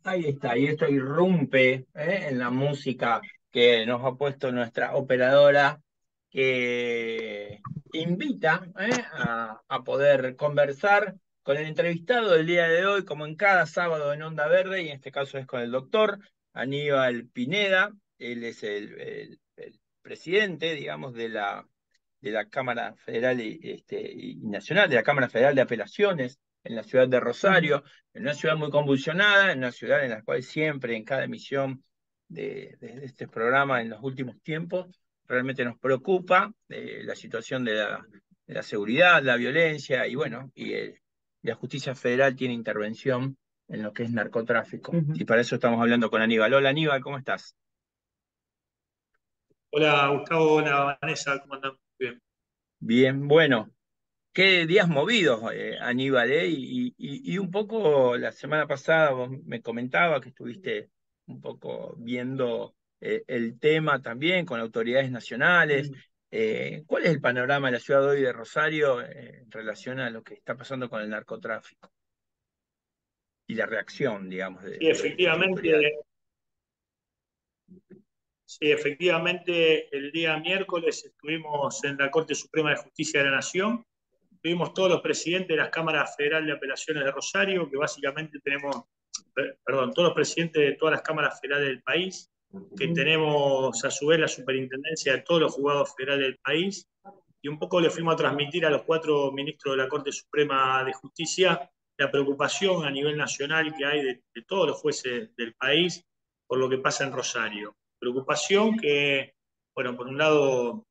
Ahí está, y esto irrumpe en la música que nos ha puesto nuestra operadora, que invita a poder conversar con el entrevistado del día de hoy, como en cada sábado en Onda Verde, y en este caso es con el doctor Aníbal Pineda. Él es el presidente, digamos, de la Cámara Federal y Nacional, de la Cámara Federal de Apelaciones en la ciudad de Ujú. Rosario, en una ciudad muy convulsionada, en una ciudad en la cual siempre, en cada emisión de este programa en los últimos tiempos, realmente nos preocupa la situación de la seguridad, la violencia, y bueno, la justicia federal tiene intervención en lo que es narcotráfico. Ujú. Y para eso estamos hablando con Aníbal. Hola Aníbal, ¿cómo estás? Hola Gustavo, hola Vanessa, ¿cómo andan? Bien. Bien, bueno. Qué días movidos, Aníbal, ¿eh? Y un poco la semana pasada vos me comentabas que estuviste un poco viendo el tema también con autoridades nacionales. Mm. ¿Cuál es el panorama de la ciudad de hoy de Rosario en relación a lo que está pasando con el narcotráfico y la reacción, digamos, Sí, de las autoridades? efectivamente, el día miércoles estuvimos en la Corte Suprema de Justicia de la Nación. Tuvimos todos los presidentes de las cámaras federales de apelaciones de Rosario, que básicamente tenemos, perdón, todos los presidentes de todas las cámaras federales del país, que tenemos a su vez la superintendencia de todos los juzgados federales del país, y un poco le fuimos a transmitir a los cuatro ministros de la Corte Suprema de Justicia la preocupación a nivel nacional que hay de todos los jueces del país por lo que pasa en Rosario. Preocupación que, bueno, por un lado,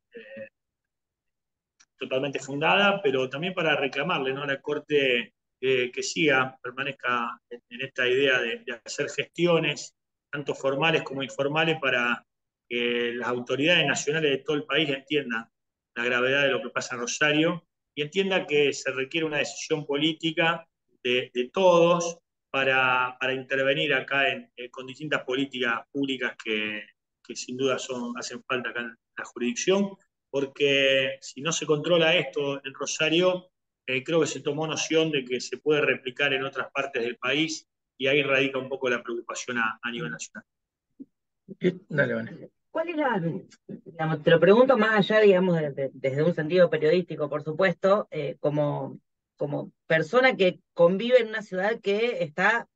totalmente fundada, pero también para reclamarle, ¿no?, a la Corte que siga, permanezca en esta idea de hacer gestiones, tanto formales como informales, para que las autoridades nacionales de todo el país entiendan la gravedad de lo que pasa en Rosario y entienda que se requiere una decisión política de todos para intervenir acá con distintas políticas públicas que sin duda hacen falta acá en la jurisdicción, porque si no se controla esto en Rosario, creo que se tomó noción de que se puede replicar en otras partes del país y ahí radica un poco la preocupación a nivel nacional. Dale, Vanessa. ¿Cuál era, digamos, te lo pregunto más allá, digamos, desde un sentido periodístico, por supuesto, como persona que convive en una ciudad que está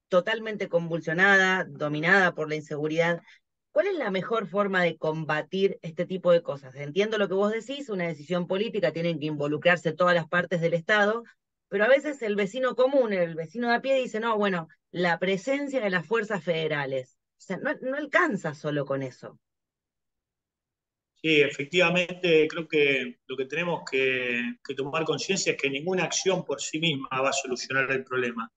totalmente convulsionada, dominada por la inseguridad? ¿Cuál es la mejor forma de combatir este tipo de cosas? Entiendo lo que vos decís, una decisión política, tienen que involucrarse todas las partes del Estado, pero a veces el vecino común, el vecino de a pie dice, no, bueno, la presencia de las fuerzas federales. O sea, no alcanza solo con eso. Sí, efectivamente, creo que lo que tenemos que tomar conciencia es que ninguna acción por sí misma va a solucionar el problema,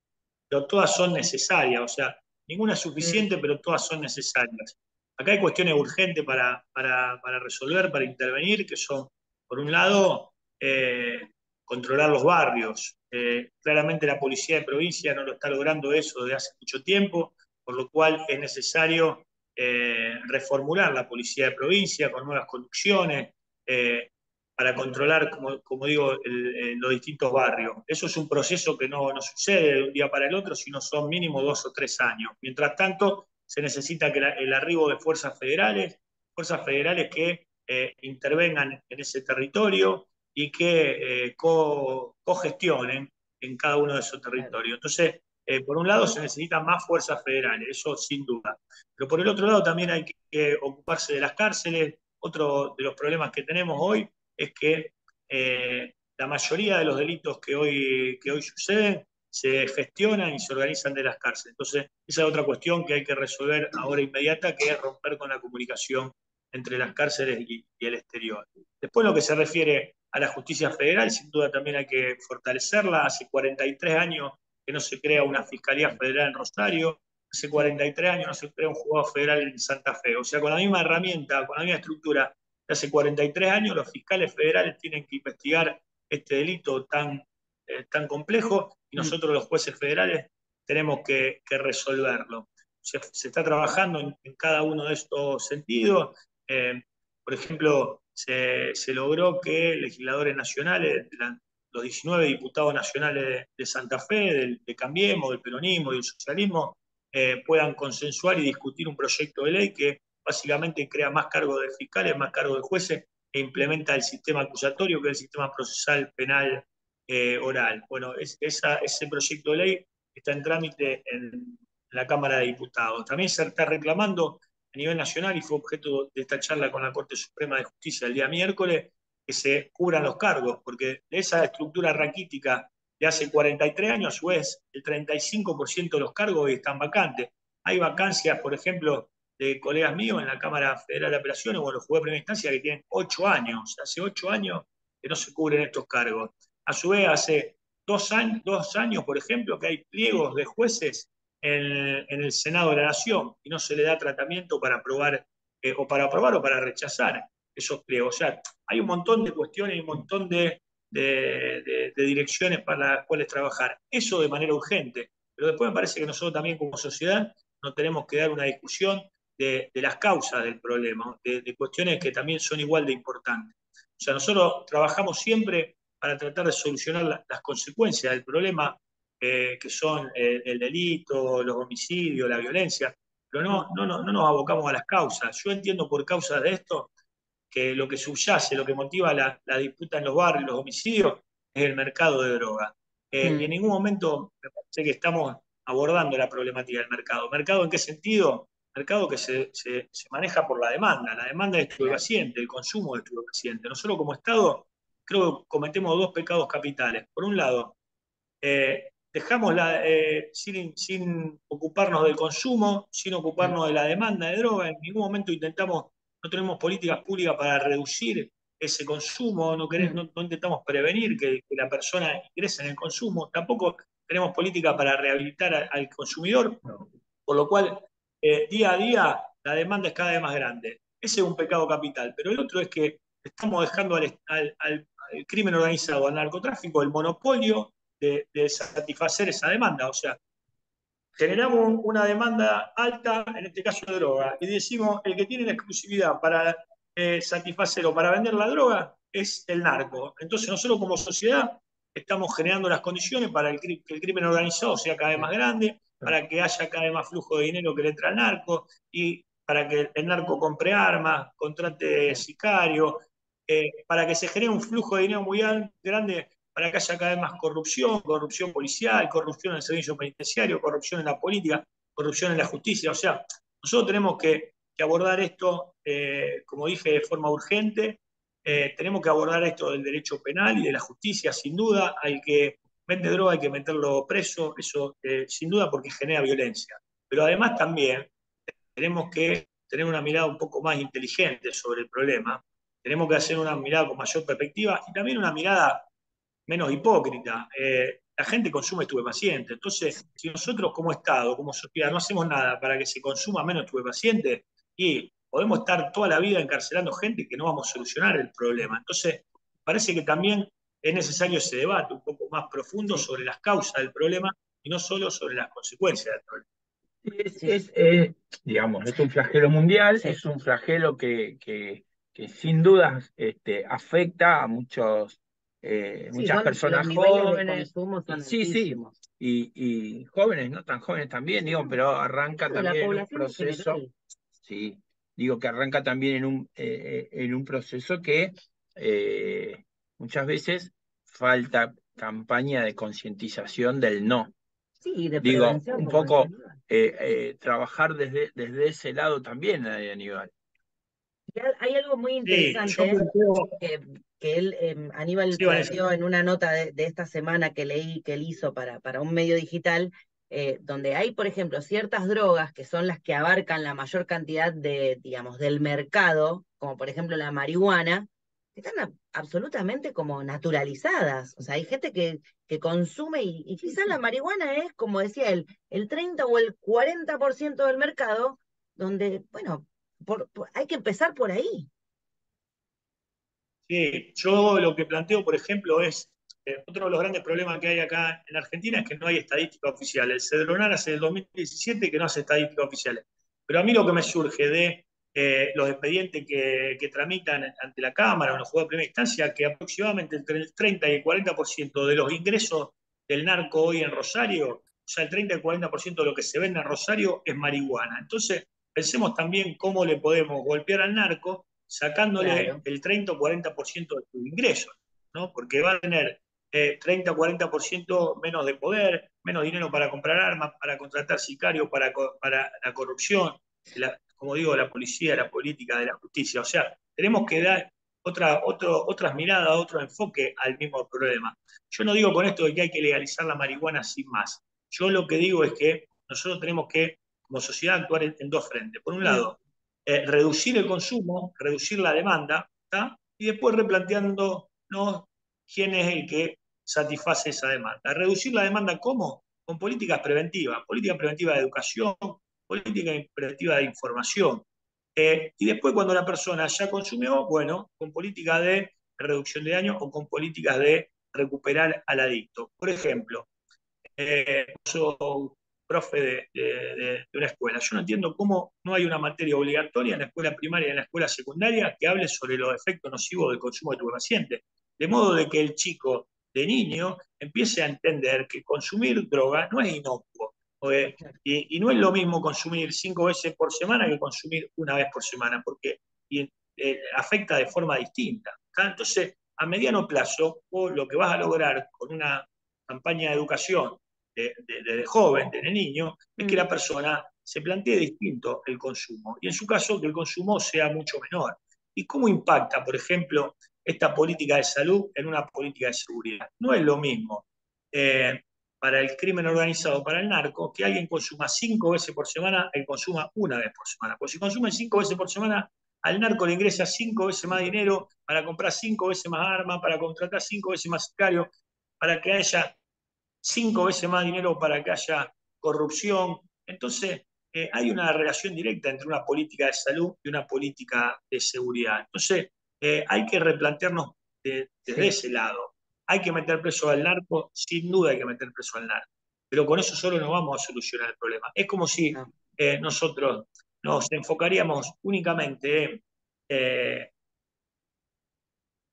pero todas son necesarias, o sea, ninguna es Mm. suficiente, pero todas son necesarias. Acá hay cuestiones urgentes para resolver, para intervenir, que son, por un lado, controlar los barrios. Claramente la policía de provincia no lo está logrando eso desde hace mucho tiempo, por lo cual es necesario reformular la policía de provincia con nuevas conducciones, para controlar, como digo, los distintos barrios. Eso es un proceso que no sucede de un día para el otro, sino son mínimo 2 o 3 años. Mientras tanto, se necesita que el arribo de fuerzas federales que intervengan en ese territorio y que cogestionen en cada uno de esos Claro. territorios. Entonces, por un lado se necesitan más fuerzas federales, eso sin duda. Pero por el otro lado también hay que ocuparse de las cárceles. Otro de los problemas que tenemos hoy es que la mayoría de los delitos que hoy suceden se gestionan y se organizan de las cárceles. Entonces, esa es otra cuestión que hay que resolver ahora inmediata, que es romper con la comunicación entre las cárceles y el exterior. Después, lo que se refiere a la justicia federal, sin duda también hay que fortalecerla. Hace 43 años que no se crea una Fiscalía Federal en Rosario, hace 43 años no se crea un juzgado federal en Santa Fe. O sea, con la misma herramienta, con la misma estructura de hace 43 años, los fiscales federales tienen que investigar este delito tan complejo y Mm. nosotros los jueces federales tenemos que resolverlo. Se está trabajando en cada uno de estos sentidos. Eh, por ejemplo, se logró que legisladores nacionales, los 19 diputados nacionales de Santa Fe, de Cambiemos, del peronismo y del socialismo, puedan consensuar y discutir un proyecto de ley que básicamente crea más cargos de fiscales, más cargos de jueces e implementa el sistema acusatorio, que es el sistema procesal penal oral. Bueno, ese proyecto de ley está en trámite en la Cámara de Diputados. También se está reclamando a nivel nacional, y fue objeto de esta charla con la Corte Suprema de Justicia el día miércoles, que se cubran los cargos, porque de esa estructura raquítica de hace 43 años, a su vez, el 35% de los cargos hoy están vacantes. Hay vacancias, por ejemplo, de colegas míos en la Cámara Federal de Apelaciones o en los jueces de primera instancia que tienen 8 años. Hace 8 años que no se cubren estos cargos. A su vez, hace 2 años, por ejemplo, que hay pliegos de jueces en el Senado de la Nación y no se le da tratamiento para aprobar o para rechazar esos pliegos. O sea, hay un montón de cuestiones y un montón de direcciones para las cuales trabajar. Eso de manera urgente. Pero después me parece que nosotros también como sociedad nos tenemos que dar una discusión de las causas del problema, de cuestiones que también son igual de importantes. O sea, nosotros trabajamos siempre para tratar de solucionar las consecuencias del problema, que son el delito, los homicidios, la violencia, pero no nos abocamos a las causas. Yo entiendo por causas de esto que lo que subyace, lo que motiva la disputa en los barrios, los homicidios, es el mercado de droga. Y en ningún momento me parece que estamos abordando la problemática del mercado. ¿Mercado en qué sentido? Mercado que se maneja por la demanda. La demanda es estupefaciente, el consumo es estupefaciente. Nosotros como Estado creo que cometemos dos pecados capitales. Por un lado, dejamos sin ocuparnos del consumo, sin ocuparnos de la demanda de droga. En ningún momento no tenemos políticas públicas para reducir ese consumo, no intentamos prevenir que la persona ingrese en el consumo, tampoco tenemos política para rehabilitar al consumidor, por lo cual día a día la demanda es cada vez más grande. Ese es un pecado capital, pero el otro es que estamos dejando al crimen organizado, al narcotráfico, el monopolio de satisfacer esa demanda. O sea, generamos una demanda alta, en este caso de droga, y decimos el que tiene la exclusividad para satisfacer o para vender la droga es el narco. Entonces nosotros como sociedad estamos generando las condiciones para que el crimen organizado sea cada vez más grande, para que haya cada vez más flujo de dinero que le entra al narco, y para que el narco compre armas, contrate sicarios, para que se genere un flujo de dinero muy grande, para que haya cada vez más corrupción, corrupción policial, corrupción en el servicio penitenciario, corrupción en la política, corrupción en la justicia. O sea, nosotros tenemos que abordar esto, como dije, de forma urgente. Tenemos que abordar esto del derecho penal y de la justicia, sin duda. Al que vende droga hay que meterlo preso, eso sin duda, porque genera violencia. Pero además también tenemos que tener una mirada un poco más inteligente sobre el problema. Tenemos que hacer una mirada con mayor perspectiva y también una mirada menos hipócrita. La gente consume estupefacientes. Entonces, si nosotros como Estado, como sociedad, no hacemos nada para que se consuma menos estupefacientes, y podemos estar toda la vida encarcelando gente que no vamos a solucionar el problema. Entonces, parece que también es necesario ese debate un poco más profundo sobre las causas del problema y no solo sobre las consecuencias del problema. Digamos, es un flagelo mundial, Sí. es un flagelo que sin dudas afecta a muchas personas los niveles de jóvenes. consumo son Sí, sí, altísimos. y jóvenes, no tan jóvenes también, digo, pero arranca Bueno, la también en un población en proceso, general. sí, digo que arranca también en un proceso que muchas veces falta campaña de concientización del no. Sí, de Digo, prevención, un como poco decía Aníbal. trabajar desde ese lado también, Aníbal. Y hay algo muy Sí, yo interesante planteo. que él, Aníbal Sí, Vanessa. planteó en una nota de esta semana que leí que él hizo para un medio digital, donde hay, por ejemplo, ciertas drogas que son las que abarcan la mayor cantidad digamos, del mercado, como por ejemplo la marihuana, que están absolutamente como naturalizadas. O sea, hay gente que consume y quizás la marihuana es, como decía él, el 30 o el 40% del mercado, donde, bueno, hay que empezar por ahí. Sí, yo lo que planteo, por ejemplo, es otro de los grandes problemas que hay acá en Argentina es que no hay estadística oficial. El Cedronar hace el 2017 que no hace estadísticas oficiales. Pero a mí lo que me surge de los expedientes que tramitan ante la Cámara o en los juzgados de primera instancia, que aproximadamente entre el 30 y el 40% de los ingresos del narco hoy en Rosario sea, el 30 y 40% de lo que se vende en Rosario es marihuana. Entonces, pensemos también cómo le podemos golpear al narco sacándole el 30 o 40% de sus ingresos, ¿no? Porque va a tener 30 o 40% menos de poder, menos dinero para comprar armas, para contratar sicarios, para la corrupción, como digo, la policía, la política, de la justicia. O sea, tenemos que dar otras miradas, otro enfoque al mismo problema. Yo no digo con esto de que hay que legalizar la marihuana sin más. Yo lo que digo es que nosotros tenemos que, como sociedad, actuar en dos frentes. Por un lado, reducir el consumo, reducir la demanda, ¿tá? Y después replanteándonos quién es el que satisface esa demanda. Reducir la demanda, ¿cómo? Con política preventiva de educación, política preventiva de información. Y después cuando la persona ya consumió, bueno, con política de reducción de daño o con políticas de recuperar al adicto. Por ejemplo, soy profe de una escuela. Yo no entiendo cómo no hay una materia obligatoria en la escuela primaria y en la escuela secundaria que hable sobre los efectos nocivos del consumo de estupefacientes. De modo de que el chico de niño empiece a entender que consumir droga no es inocuo. Y no es lo mismo consumir 5 veces por semana que consumir una vez por semana, porque afecta de forma distinta. Entonces, a mediano plazo, vos lo que vas a lograr con una campaña de educación de joven, de niño, es que la persona se plantee distinto el consumo. Y en su caso, que el consumo sea mucho menor. ¿Y cómo impacta, por ejemplo, esta política de salud en una política de seguridad? No es lo mismo para el crimen organizado, para el narco, que alguien consuma 5 veces por semana, él consuma una vez por semana. Porque si consume 5 veces por semana, al narco le ingresa 5 veces más dinero para comprar 5 veces más armas, para contratar 5 veces más sicarios, para que haya 5 veces más dinero para que haya corrupción. Entonces, hay una relación directa entre una política de salud y una política de seguridad. Entonces, hay que replantearnos desde ese lado. Hay que meter preso al narco, sin duda hay que meter preso al narco. Pero con eso solo no vamos a solucionar el problema. Es como si nosotros nos enfocaríamos únicamente en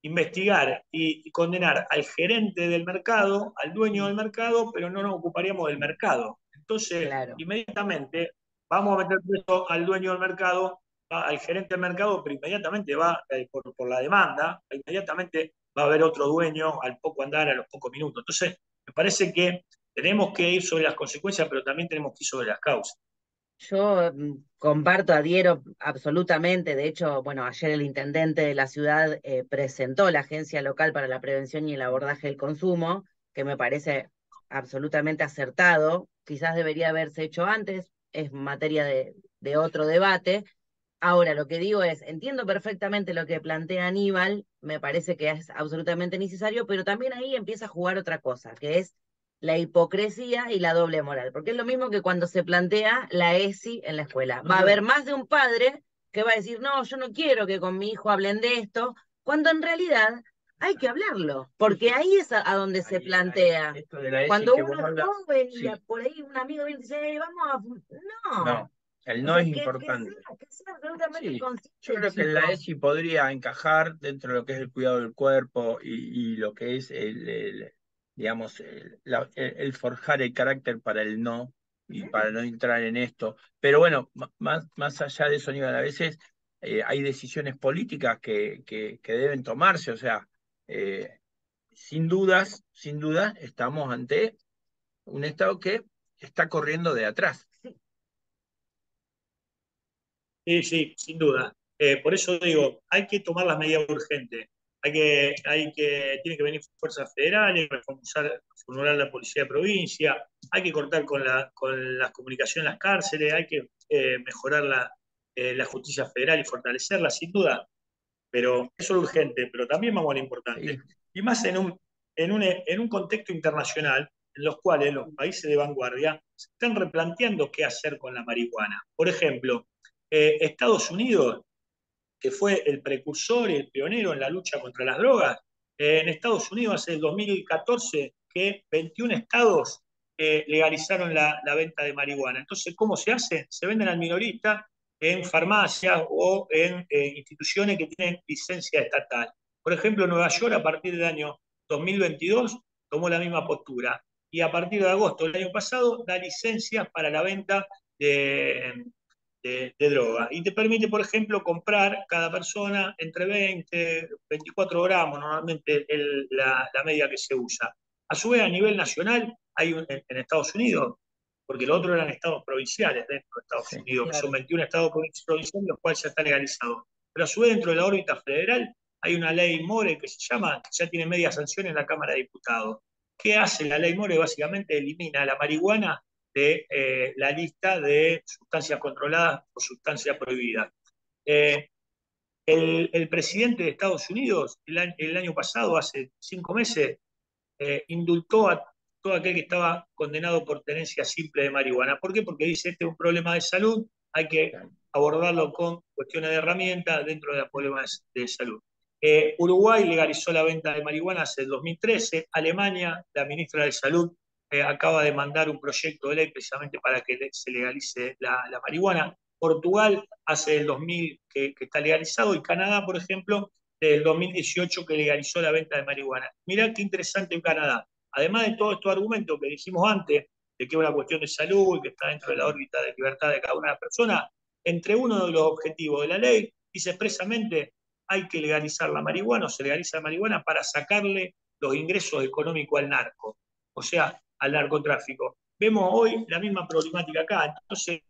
investigar y condenar al gerente del mercado, al dueño del mercado, pero no nos ocuparíamos del mercado. Entonces, inmediatamente vamos a meter preso al dueño del mercado, al gerente del mercado, pero inmediatamente va, por la demanda, inmediatamente va a haber otro dueño al poco andar, a los pocos minutos. Entonces, me parece que tenemos que ir sobre las consecuencias, pero también tenemos que ir sobre las causas. Yo comparto, adhiero absolutamente. De hecho, bueno, ayer el intendente de la ciudad presentó la Agencia Local para la Prevención y el Abordaje del Consumo, que me parece absolutamente acertado. Quizás debería haberse hecho antes, es materia de otro debate. Ahora, lo que digo es, entiendo perfectamente lo que plantea Aníbal, me parece que es absolutamente necesario, pero también ahí empieza a jugar otra cosa, que es la hipocresía y la doble moral, porque es lo mismo que cuando se plantea la ESI en la escuela. Va a haber más de un padre que va a decir, no, yo no quiero que con mi hijo hablen de esto, cuando en realidad hay que hablarlo, porque ahí es a donde se plantea. Esto de la ESI Cuando que uno vos es hablas, joven y sí, por ahí un amigo viene y dice, vamos a... No, no, el o no es sea, importante. que sea absolutamente Sí, consciente yo el creo que la chico. ESI podría encajar dentro de lo que es el cuidado del cuerpo y lo que es digamos, el forjar el carácter para el no y para no entrar en esto. Pero bueno, más allá de eso, Aníbal, a veces hay decisiones políticas que deben tomarse. O sea, eh, sin dudas, estamos ante un Estado que está corriendo de atrás. Sí, sí, sin duda. Por eso digo, hay que tomar las medidas urgentes. Tiene que venir fuerzas federales, reformular la policía de provincia, hay que cortar con las comunicaciones en las cárceles, hay que mejorar la justicia federal y fortalecerla, sin duda. Pero eso es urgente, pero también vamos a lo Sí, importante. Y más en un contexto internacional en los cuales los países de vanguardia se están replanteando qué hacer con la marihuana. Por ejemplo, Estados Unidos, que fue el precursor y el pionero en la lucha contra las drogas, en Estados Unidos hace el 2014 que 21 estados legalizaron la venta de marihuana. Entonces, ¿cómo se hace? Se venden al minorista en farmacias o en instituciones que tienen licencia estatal. Por ejemplo, Nueva York a partir del año 2022 tomó la misma postura. y a partir de agosto del año pasado da licencias para la venta de droga. Y te permite, por ejemplo, comprar cada persona entre 20, 24 gramos, normalmente la media que se usa. A su vez, a nivel nacional, hay en Estados Unidos, porque los otros eran estados provinciales dentro de Estados Sí, Unidos, que son claro. 21 estados provinciales, los cuales ya está legalizado. Pero a su vez, dentro de la órbita federal, hay una ley More que se llama, que ya tiene media sanción en la Cámara de Diputados. ¿Qué hace la ley More? Básicamente elimina la marihuana de la lista de sustancias controladas o sustancias prohibidas. Eh, el presidente de Estados Unidos el año pasado, hace 5 meses, indultó a todo aquel que estaba condenado por tenencia simple de marihuana. ¿Por qué? Porque dice, este es un problema de salud, hay que claro. abordarlo con cuestiones de herramientas dentro de los problemas de salud. Uruguay legalizó la venta de marihuana hace el 2013. Alemania, la ministra de Salud, acaba de mandar un proyecto de ley precisamente para que se legalice la marihuana. Portugal hace el 2000 que está legalizado, y Canadá, por ejemplo, del 2018 que legalizó la venta de marihuana. Mirá qué interesante en Canadá. Además de todos estos argumentos que dijimos antes, de que es una cuestión de salud y que está dentro de la órbita de libertad de cada una de las personas, entre uno de los objetivos de la ley dice expresamente hay que legalizar la marihuana, o se legaliza la marihuana para sacarle los ingresos económicos al narco, o sea, al narcotráfico. Vemos hoy la misma problemática acá. Entonces,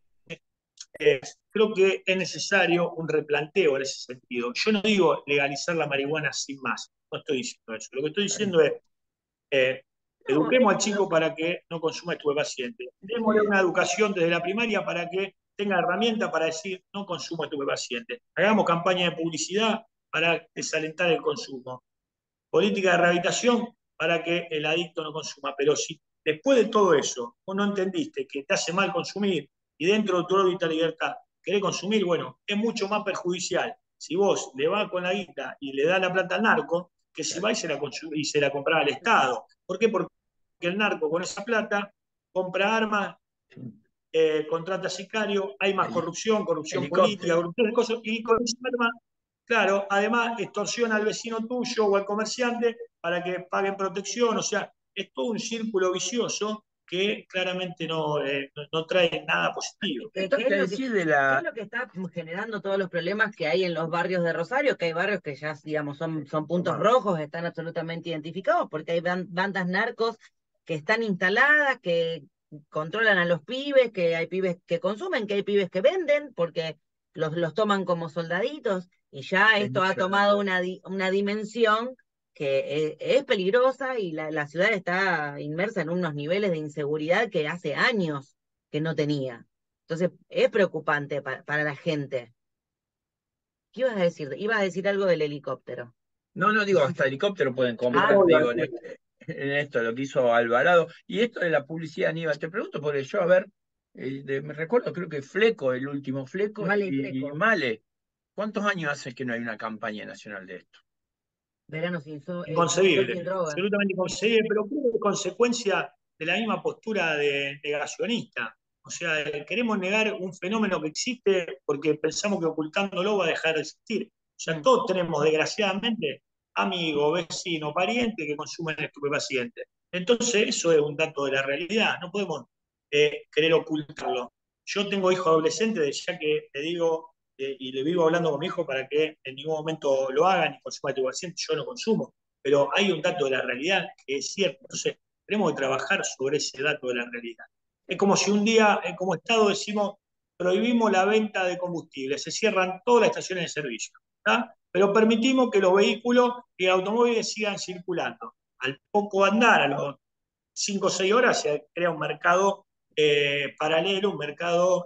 creo que es necesario un replanteo en ese sentido. Yo no digo legalizar la marihuana sin más, no estoy diciendo eso. Lo que estoy diciendo es, eh, No, eduquemos al chico para que no consuma estupefacientes. Démosle Sí, una educación desde la primaria para que tenga herramientas para decir no consumo estupefacientes. Hagamos campaña de publicidad para desalentar el consumo. Política de rehabilitación para que el adicto no consuma. Pero si después de todo eso vos no entendiste que te hace mal consumir y dentro de tu órbita de libertad querés consumir, bueno, es mucho más perjudicial si vos le vas con la guita y le das la plata al narco que si claro. va y se la compra al Estado. ¿Por qué? Porque el narco con esa plata compra armas, Sí. contrata sicarios, hay más corrupción, corrupción política, Helicóptero. corrupción de cosas, y con esa arma, claro, además extorsiona al vecino tuyo o al comerciante para que paguen protección, o sea, es todo un círculo vicioso que claramente no trae nada positivo. Esto ¿Qué que es lo que, decís de qué es la... lo que está generando todos los problemas que hay en los barrios de Rosario? Que hay barrios que ya, digamos, son puntos rojos, están absolutamente identificados, porque hay bandas narcos que están instaladas, que controlan a los pibes, que hay pibes que consumen, que hay pibes que venden, porque los toman como soldaditos, y ya Es esto ha mucho, tomado una dimensión que es peligrosa, y la ciudad está inmersa en unos niveles de inseguridad que hace años que no tenía. Entonces, es preocupante para la gente. ¿Qué ibas a decir? Ibas a decir algo del helicóptero. no, no digo, hasta helicóptero pueden Ah, comprar, digo, en esto, lo que hizo Alvarado. Y esto de la publicidad, Aníbal, te pregunto, porque yo, a ver, me recuerdo, creo que Fleco, el último Fleco, Male y y Fleco. Male, ¿cuántos años hace que no hay una campaña nacional de esto? Sol Inconcebible, sin drogas. absolutamente inconcebible, pero creo que es consecuencia de la misma postura de negacionista. O sea, queremos negar un fenómeno que existe porque pensamos que ocultándolo va a dejar de existir. O sea, Mm. todos tenemos, desgraciadamente, amigos, vecinos, parientes que consumen estupefacientes. Entonces, eso es un dato de la realidad, no podemos querer ocultarlo. Yo tengo hijos adolescentes, ya que te digo, y le vivo hablando con mi hijo para que en ningún momento lo hagan y consuman estupefacientes, yo no consumo, pero hay un dato de la realidad que es cierto. Entonces, tenemos que trabajar sobre ese dato de la realidad. Es como si un día, como Estado, decimos, prohibimos la venta de combustible, se cierran todas las estaciones de servicio, ¿tá? Pero permitimos que los vehículos y automóviles sigan circulando. Al poco andar, a los 5 o 6 horas, se crea un mercado paralelo, un mercado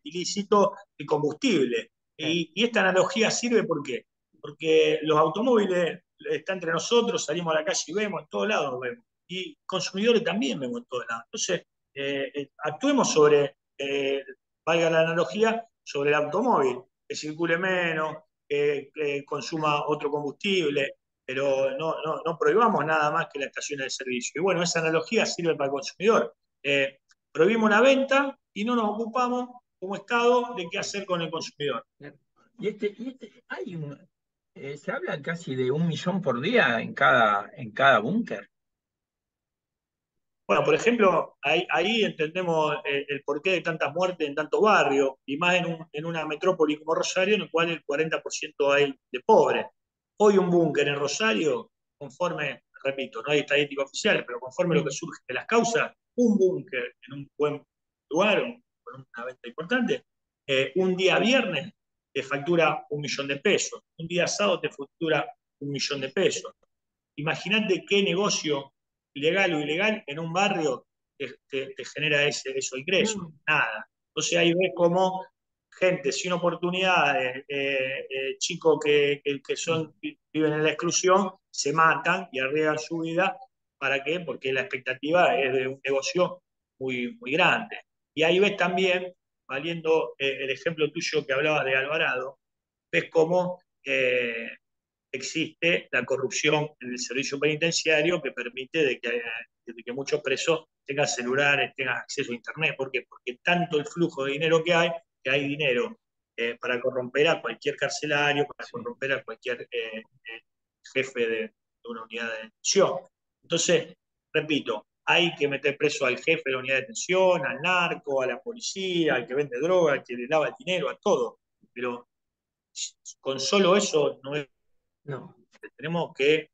ilícito de combustible. Sí. Y esta analogía sirve ¿por qué? Porque los automóviles están entre nosotros, salimos a la calle y vemos, en todos lados vemos. Y consumidores también vemos en todos lados. Entonces, actuemos sobre, valga la analogía, sobre el automóvil, que circule menos, que consuma otro combustible, pero no prohibamos nada más que las estaciones de servicio. Y bueno, esa analogía sirve para el consumidor. Prohibimos la venta y no nos ocupamos como Estado de qué hacer con el consumidor. Se habla casi de 1 millón por día en cada búnker. Bueno, por ejemplo, ahí entendemos el porqué de tantas muertes en tantos barrios, y más en una metrópoli como Rosario, en el cual el 40% hay de pobres. Hoy un búnker en Rosario, conforme, repito, no hay estadísticas oficiales, pero conforme lo que surge de las causas, un búnker en un buen lugar, con una venta importante, un día viernes te factura 1 millón de pesos, un día sábado te factura 1 millón de pesos. Imagínate qué negocio, legal o ilegal, en un barrio te genera esos ingresos. Nada. Entonces ahí ves cómo gente sin oportunidades, chicos que viven en la exclusión, se matan y arriesgan su vida. ¿Para qué? Porque la expectativa es de un negocio muy, muy grande. Y ahí ves también, valiendo el ejemplo tuyo que hablabas de Alvarado, ves cómo existe la corrupción en el servicio penitenciario que permite de que muchos presos tengan celulares, tengan acceso a Internet. ¿Por qué? Porque tanto el flujo de dinero que hay dinero para corromper a cualquier carcelario, para corromper a cualquier jefe de una unidad de detención. Entonces, repito, hay que meter preso al jefe de la unidad de detención, al narco, a la policía, al que vende droga, al que le lava el dinero, a todo. Pero con solo eso no es. No. Tenemos que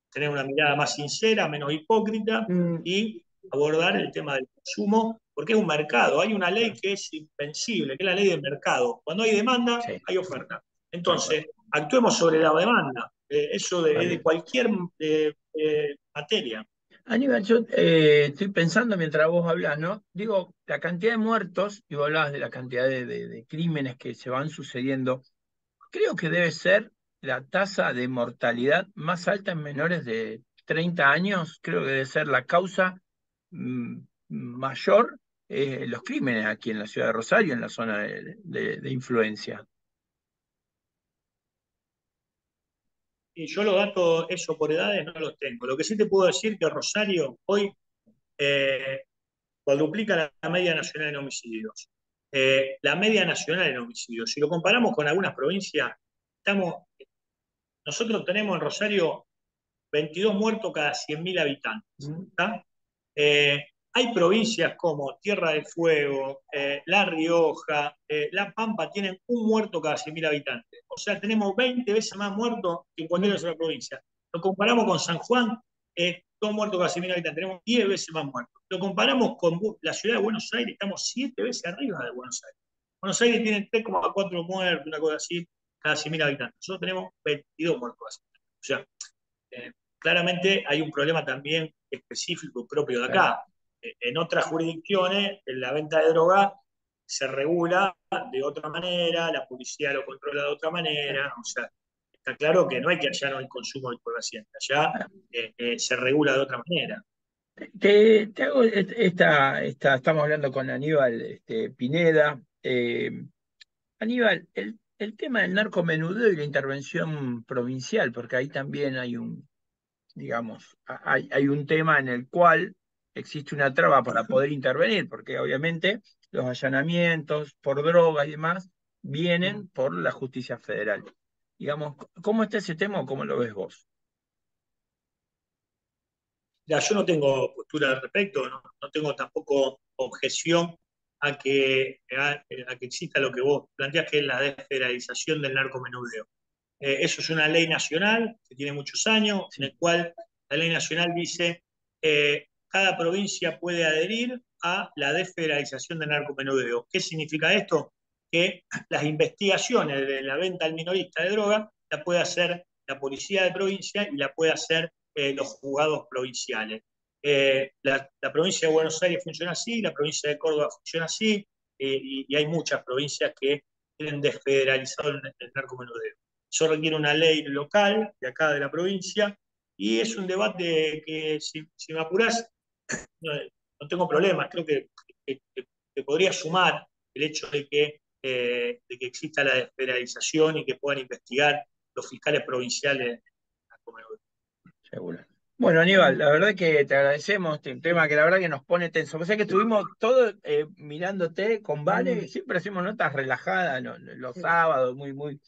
tener una mirada más sincera, menos hipócrita y abordar el tema del consumo, porque es un mercado. Hay una ley que es invencible, que es la ley del mercado. Cuando hay demanda, hay oferta. Entonces, actuemos sobre la demanda. Eso de cualquier materia. Aníbal, yo estoy pensando mientras vos hablas, ¿no? Digo, la cantidad de muertos, y vos hablabas de la cantidad de crímenes que se van sucediendo, creo que debe ser la tasa de mortalidad más alta en menores de 30 años, creo que debe ser la causa mm, mayor, los crímenes aquí en la ciudad de Rosario, en la zona de influencia. Y yo los datos, eso por edades, no los tengo. Lo que sí te puedo decir que Rosario hoy eh, cuadruplica la media nacional en homicidios. La media nacional en homicidios. Si lo comparamos con algunas provincias, nosotros tenemos en Rosario 22 muertos cada 100.000 habitantes. ¿Está? Hay provincias como Tierra del Fuego, La Rioja, La Pampa, tienen un muerto cada 100.000 habitantes. O sea, tenemos 20 veces más muertos que en cualquier otra provincia. Lo comparamos con San Juan, 2 muertos cada 100.000 habitantes, tenemos 10 veces más muertos. Lo comparamos con la ciudad de Buenos Aires, estamos 7 veces arriba de Buenos Aires. Buenos Aires tiene 3,4 muertos, una cosa así, cada 100.000 habitantes. Nosotros tenemos 22 muertos. O sea, claramente hay un problema también específico propio de acá. En otras jurisdicciones, en la venta de droga se regula de otra manera, la policía lo controla de otra manera, o sea, está claro que no hay que allá no hay consumo de estupefacientes, allá se regula de otra manera. Te hago estamos hablando con Aníbal Pineda. Aníbal, el tema del narcomenudeo y la intervención provincial, porque ahí también hay digamos, hay un tema en el cual existe una traba para poder intervenir, porque obviamente los allanamientos por droga y demás vienen por la justicia federal. Digamos, ¿cómo está ese tema o cómo lo ves vos? Ya, yo no tengo postura al respecto, no tengo tampoco objeción a que exista lo que vos planteás, que es la desfederalización del narcomenudeo. Eso es una ley nacional que tiene muchos años, en el cual la ley nacional dice cada provincia puede adherir a la desfederalización del narcomenudeo. ¿Qué significa esto? Que las investigaciones de la venta al minorista de droga la puede hacer la policía de provincia y la puede hacer los juzgados provinciales. La provincia de Buenos Aires funciona así, la provincia de Córdoba funciona así, y hay muchas provincias que tienen desfederalizado el narcomenudeo. Eso requiere una ley local de acá de la provincia y es un debate que, si me apurás, no tengo problemas. Creo que podría sumar el hecho de que exista la desfederalización y que puedan investigar los fiscales provinciales. Seguro. Bueno, Aníbal, la verdad que te agradecemos, un tema que la verdad que nos pone tenso. O sea que estuvimos todos mirándote con Vale, siempre hacemos notas relajadas los sábados, muy, muy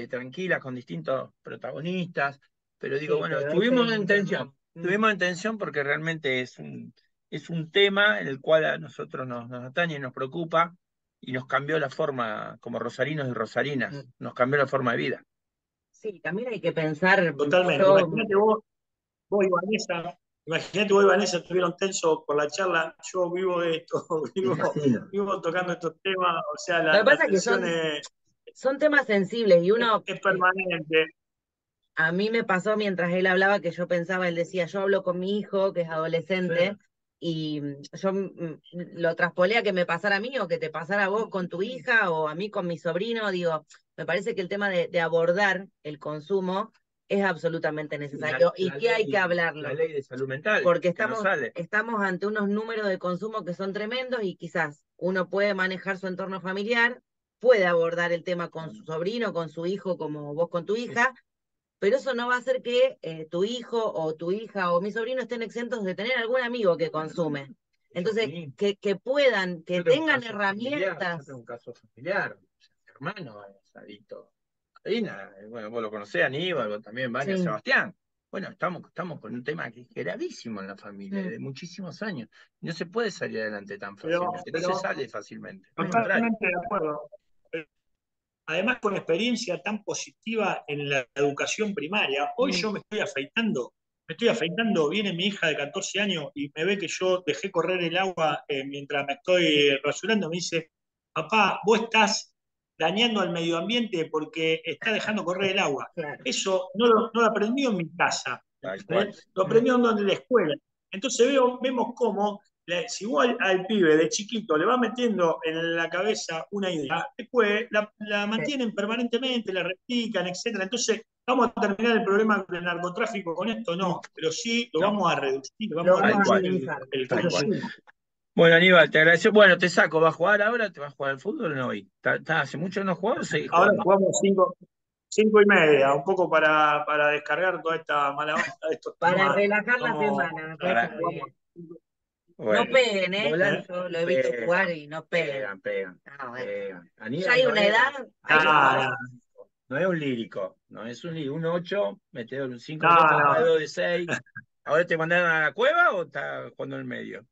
tranquilas, con distintos protagonistas, pero digo, bueno, estuvimos en tensión. tuvimos intención porque realmente es un tema en el cual a nosotros nos atañe, nos preocupa y nos cambió la forma, como rosarinos y rosarinas, nos cambió la forma de vida. Sí, también hay que pensar, Totalmente. yo, Imagínate vos y Vanessa estuvieron tensos por la charla. Yo vivo de esto, Me imagino. vivo tocando estos temas. O sea, lo que la pasa es que tensión son temas sensibles y uno, es permanente. a mí me pasó mientras él hablaba que yo pensaba, él decía, yo hablo con mi hijo, que es adolescente, y yo lo traspolé a que me pasara a mí o que te pasara a vos con tu hija o a mí con mi sobrino. Digo, me parece que el tema de abordar el consumo es absolutamente necesario y que hay que hablarlo. La ley de salud mental, Porque que no sale. estamos ante unos números de consumo que son tremendos y quizás uno puede manejar su entorno familiar, puede abordar el tema con su sobrino, con su hijo, como vos con tu hija, pero eso no va a hacer que tu hijo o tu hija o mi sobrino estén exentos de tener algún amigo que consume. Entonces, que puedan, que tengan herramientas. Yo tengo un caso familiar, mi hermano es adicto a cocaína. Bueno, vos lo conocés, Aníbal, vos también, Vania, Sí. Sebastián. Bueno, estamos con un tema que es gravísimo en la familia, de muchísimos años. No se puede salir adelante tan fácilmente, no se sale fácilmente, al contrario. Totalmente de acuerdo. Además, con experiencia tan positiva en la educación primaria. Hoy yo me estoy afeitando, viene mi hija de 14 años y me ve que yo dejé correr el agua mientras me estoy rasurando, me dice, papá, vos estás dañando al medio ambiente porque está dejando correr el agua. Claro. Eso no lo aprendí en mi casa, Tal cual. lo aprendió en la escuela. Entonces vemos cómo si vos al pibe de chiquito le va metiendo en la cabeza una idea, después la mantienen permanentemente, la replican, etcétera. Entonces, ¿vamos a terminar el problema del narcotráfico con esto? No, pero sí lo vamos a reducir, Lo vamos a vamos a reducir minimizar. el Tal cual. consumo. Bueno, Aníbal, te agradezco. Bueno, te saco, ¿vas a jugar ahora? ¿Te vas a jugar al fútbol o no hoy? ¿Hace mucho no jugás o seguís Ahora jugando? jugamos 5:30, un poco para descargar toda esta mala onda de estos Para temas. relajar la semana, me parece Para, muy bien. No bueno, peguen, volar, yo lo he visto jugar pegan, y no peguen. pegan. No, bueno. Ya Aníbal hay no una es, edad, hay una Nada, edad. nada. no es un lírico, no es un 8, metedor, un 5 No, de otra, no. 2 de 6. ¿Ahora te mandaron a la cueva o estás jugando en el medio?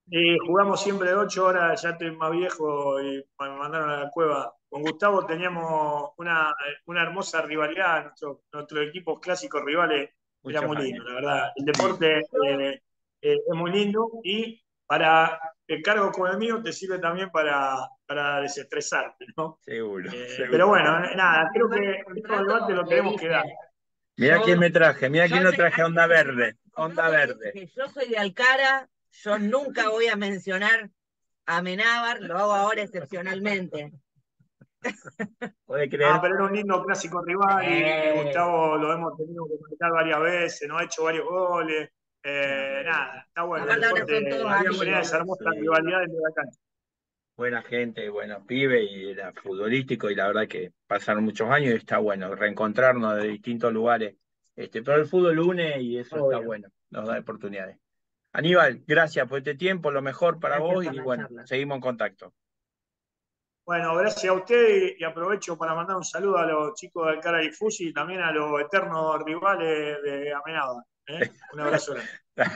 Y jugamos siempre de 8 horas, ya estoy más viejo y me mandaron a la cueva. Con Gustavo teníamos una hermosa rivalidad, nuestros equipos clásicos rivales, era Muchos muy lindo, años. la verdad. El Sí, deporte es muy lindo y para cargos como el mío te sirve también para desestresarte, ¿no? seguro, Pero seguro. bueno, nada, creo Firmar el que estos debates contrato, los le tenemos que dar. dije. Mirá quién me traje, mirá Yo quién lo traje a antes Onda de firmar Verde. el Onda contrato, le Verde. dije, yo soy de Alcara, yo nunca voy a mencionar a Menábar, lo hago ahora excepcionalmente. ¿Puede Ah, creer? pero era un lindo clásico rival y Gustavo lo hemos tenido que marcar varias veces, nos ha hecho varios goles. Nada, está bueno. El Aparte ahora son deporte, todos de alguna manera, amigos. desarmó esta Sí. rivalidad dentro de la cancha. Buena gente, buenos pibes y era futbolístico y la verdad que pasaron muchos años y está bueno reencontrarnos de distintos lugares. Pero el fútbol une y eso está Obvio. bueno, nos da oportunidades. Aníbal, gracias por este tiempo, lo mejor para Gracias vos por y la bueno, charla. seguimos en contacto. Bueno, gracias a usted y aprovecho para mandar un saludo a los chicos de Alcara y Fuji y también a los eternos rivales de Amenábar. Un abrazo grande.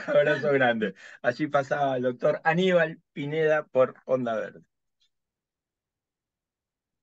Abrazo grande. Allí pasaba el doctor Aníbal Pineda por Onda Verde.